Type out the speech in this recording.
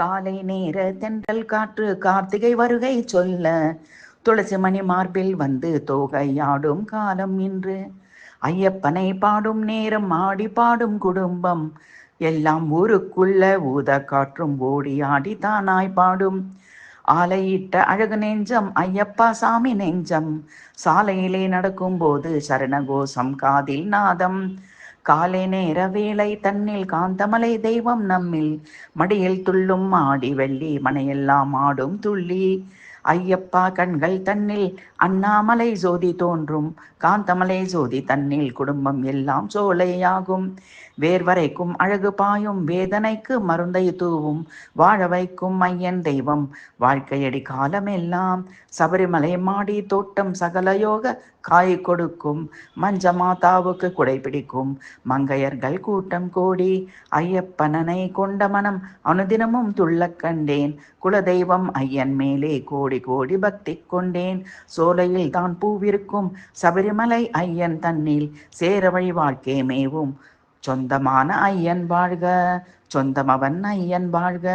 காலை நேர தென்றல் காற்று கார்த்திகை வருகை சொல்ல, துளசி மணி மார்பில் வந்து தோகையாடும் காலம் இன்று. ஐயப்பனை பாடும் நேரம் ஆடி பாடும் குடும்பம் எல்லாம் ஊருக்குள்ள ஊத காற்றும் ஓடி ஆடி தானாய் பாடும். ஆலையிட்ட அழகு நெஞ்சம் ஐயப்பா சாமி நெஞ்சம், சாலையிலே நடக்கும் போது சரணகோஷம் காதில் நாதம். காலை நேர வேளை தன்னில் காந்தமலை தெய்வம் நம்மில், மடியில் துள்ளும் ஆடி வெள்ளி மனையெல்லாம் ஆடும் துள்ளி. ஐயப்பா கண்கள் தன்னில் அண்ணாமலை ஜோதி தோன்றும், காந்தமலை ஜோதி தன்னில் குடும்பம் எல்லாம் சோலையாகும். வேர்வரைக்கும் அழகு பாயும் வேதனைக்கு மருந்தை தூவும், வாழ வைக்கும் ஐயன் தெய்வம் வாழ்க்கையடி காலமெல்லாம். சபரிமலை மாடி தோட்டம் சகல யோக காய் கொடுக்கும், மஞ்ச மாதாவுக்கு குடை பிடிக்கும் மங்கையர்கள் கூட்டம் கோடி. ஐயப்பனனை கொண்ட மனம் அனுதினமும் துள்ள கண்டேன், குலதெய்வம் ஐயன் மேலே கோடி கோடி பக்தி கொண்டேன். சோலையில் தான் பூவிருக்கும் சபரிமலை ஐயன் தன்னில், சேர வழி வாழ்க்கை மேவும் சொந்தமான ஐயன் வாழ்க, சொந்தமவன் ஐயன் வாழ்க.